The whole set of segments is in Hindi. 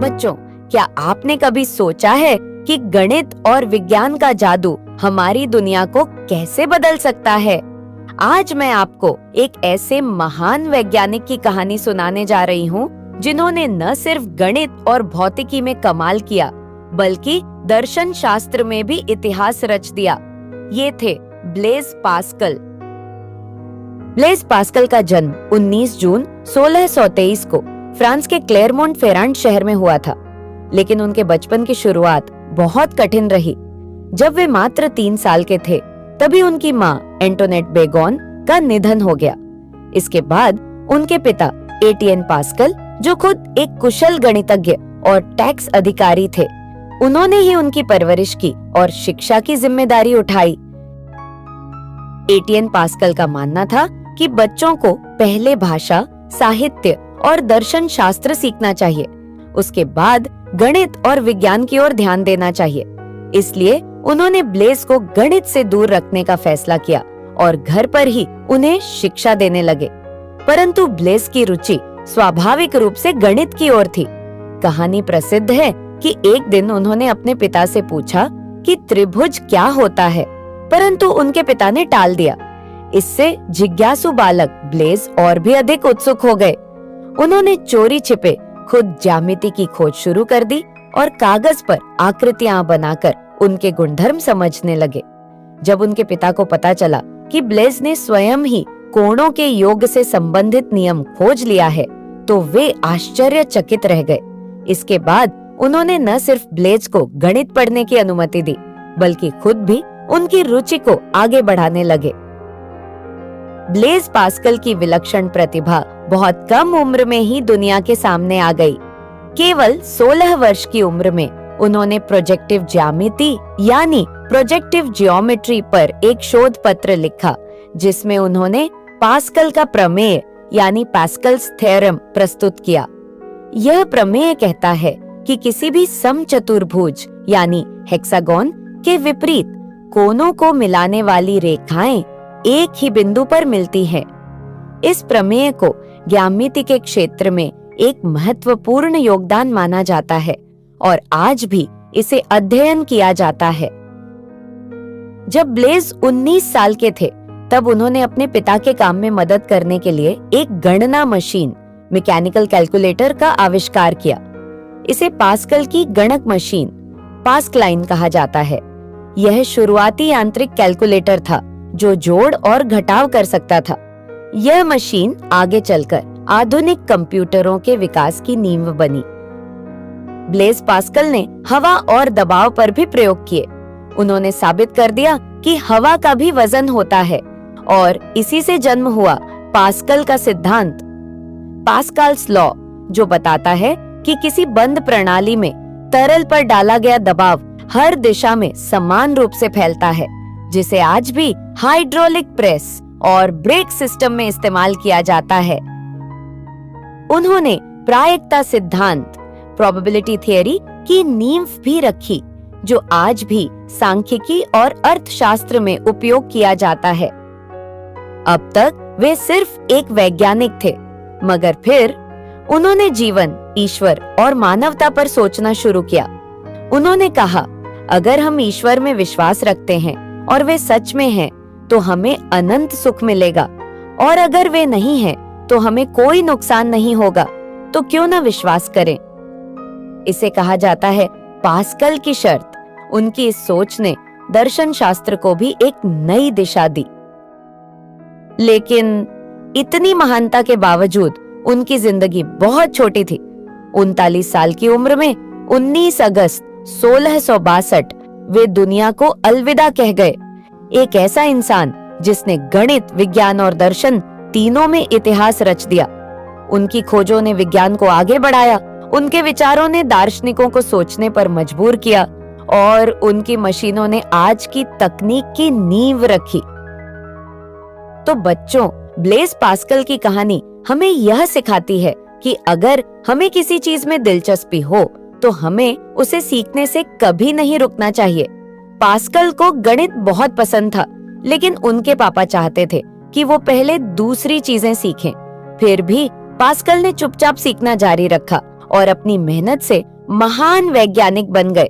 बच्चों, क्या आपने कभी सोचा है कि गणित और विज्ञान का जादू हमारी दुनिया को कैसे बदल सकता है? आज मैं आपको एक ऐसे महान वैज्ञानिक की कहानी सुनाने जा रही हूँ जिन्होंने न सिर्फ गणित और भौतिकी में कमाल किया, बल्कि दर्शन शास्त्र में भी इतिहास रच दिया। ये थे ब्लेज पास्कल। ब्लेज पास्कल का जन्म 19 जून 1623 को फ्रांस के क्लेरमोंट फेरांड शहर में हुआ था, लेकिन उनके बचपन की शुरुआत बहुत कठिन रही। जब वे मात्र 3 साल के थे, तभी उनकी माँ एंटोनेट बेगोन का निधन हो गया। इसके बाद उनके पिता एटियन पास्कल, जो खुद एक कुशल गणितज्ञ और टैक्स अधिकारी थे, उन्होंने ही उनकी परवरिश की और शिक्षा की जिम्मेदारी उठाई। एटियन पास्कल का मानना था कि बच्चों को पहले भाषा, साहित्य और दर्शन शास्त्र सीखना चाहिए, उसके बाद गणित और विज्ञान की ओर ध्यान देना चाहिए। इसलिए उन्होंने ब्लेज को गणित से दूर रखने का फैसला किया और घर पर ही उन्हें शिक्षा देने लगे। परंतु ब्लेज की रुचि स्वाभाविक रूप से गणित की ओर थी। कहानी प्रसिद्ध है कि एक दिन उन्होंने अपने पिता से पूछा कि त्रिभुज क्या होता है, परंतु उनके पिता ने टाल दिया। इससे जिज्ञासु बालक ब्लेज और भी अधिक उत्सुक हो गए। उन्होंने चोरी छिपे खुद ज्यामिति की खोज शुरू कर दी और कागज पर आकृतियां बनाकर उनके गुणधर्म समझने लगे। जब उनके पिता को पता चला कि ब्लेज ने स्वयं ही कोणों के योग से संबंधित नियम खोज लिया है, तो वे आश्चर्यचकित रह गए। इसके बाद उन्होंने न सिर्फ ब्लेज को गणित पढ़ने की अनुमति दी, बल्कि खुद भी उनकी रुचि को आगे बढ़ाने लगे। ब्लेज पास्कल की विलक्षण प्रतिभा बहुत कम उम्र में ही दुनिया के सामने आ गई। केवल 16 वर्ष की उम्र में उन्होंने प्रोजेक्टिव ज्यामिति यानी प्रोजेक्टिव जियोमेट्री पर एक शोध पत्र लिखा, जिसमें उन्होंने पास्कल का प्रमेय यानी पास्कल्स थ्योरम प्रस्तुत किया। यह प्रमेय कहता है कि किसी भी समचतुर्भुज यानी हेक्सागोन के विपरीत कोनों को मिलाने वाली रेखाएं एक ही बिंदु पर मिलती हैं। इस प्रमेय को ज्यामिति के क्षेत्र में एक महत्वपूर्ण योगदान माना जाता है और आज भी इसे अध्ययन किया जाता है। जब ब्लेज 19 साल के थे, तब उन्होंने अपने पिता के काम में मदद करने के लिए एक गणना मशीन, मैकेनिकल कैलकुलेटर का आविष्कार किया। इसे पास्कल की गणक मशीन, पास्कलाइन कहा जाता है। यह शुरुआती यांत्रिक कैलकुलेटर था जो जोड़ और घटाव कर सकता था। यह मशीन आगे चलकर आधुनिक कंप्यूटरों के विकास की नींव बनी। ब्लेज पास्कल ने हवा और दबाव पर भी प्रयोग किए। उन्होंने साबित कर दिया कि हवा का भी वजन होता है और इसी से जन्म हुआ पास्कल का सिद्धांत, पास्कल्स लॉ, जो बताता है कि किसी बंद प्रणाली में तरल पर डाला गया दबाव हर दिशा में समान रूप से फैलता है, जिसे आज भी हाइड्रोलिक प्रेस और ब्रेक सिस्टम में इस्तेमाल किया जाता है। उन्होंने प्रायिकता सिद्धांत, प्रोबेबिलिटी थियरी की नींव भी रखी, जो आज भी सांख्यिकी और अर्थशास्त्र में उपयोग किया जाता है। अब तक वे सिर्फ एक वैज्ञानिक थे, मगर फिर उन्होंने जीवन, ईश्वर और मानवता पर सोचना शुरू किया। उन्होंने कहा, अगर हम ईश्वर में विश्वास रखते हैं और वे सच में हैं, तो हमें अनंत सुख मिलेगा, और अगर वे नहीं हैं, तो हमें कोई नुकसान नहीं होगा, तो क्यों न विश्वास करें। इसे कहा जाता है पास्कल की शर्त। उनकी इस सोच ने दर्शन शास्त्र को भी एक नई दिशा दी। लेकिन इतनी महानता के बावजूद उनकी जिंदगी बहुत छोटी थी। 39 साल की उम्र में 19 अगस्त 1662 वे दुनिया को अलविदा कह गए। एक ऐसा इंसान जिसने गणित, विज्ञान और दर्शन तीनों में इतिहास रच दिया। उनकी खोजों ने विज्ञान को आगे बढ़ाया, उनके विचारों ने दार्शनिकों को सोचने पर मजबूर किया और उनकी मशीनों ने आज की तकनीक की नींव रखी। तो बच्चों, ब्लेज पास्कल की कहानी हमें यह सिखाती है कि अगर हमें किसी चीज में दिलचस्पी हो, तो हमें उसे सीखने से कभी नहीं रुकना चाहिए। पास्कल को गणित बहुत पसंद था, लेकिन उनके पापा चाहते थे कि वो पहले दूसरी चीजें सीखें। फिर भी पास्कल ने चुपचाप सीखना जारी रखा और अपनी मेहनत से महान वैज्ञानिक बन गए।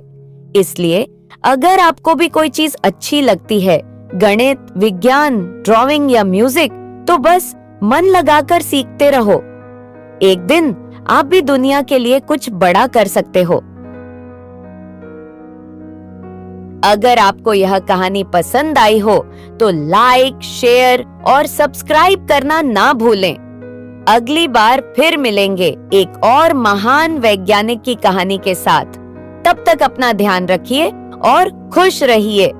इसलिए अगर आपको भी कोई चीज अच्छी लगती है, गणित, विज्ञान, ड्राइंग या म्यूजिक, तो बस मन लगाकर सीखते रहो। एक दिन आप भी दुनिया के लिए कुछ बड़ा कर सकते हो। अगर आपको यह कहानी पसंद आई हो तो लाइक, शेयर और सब्सक्राइब करना ना भूलें। अगली बार फिर मिलेंगे एक और महान वैज्ञानिक की कहानी के साथ। तब तक अपना ध्यान रखिए और खुश रहिए।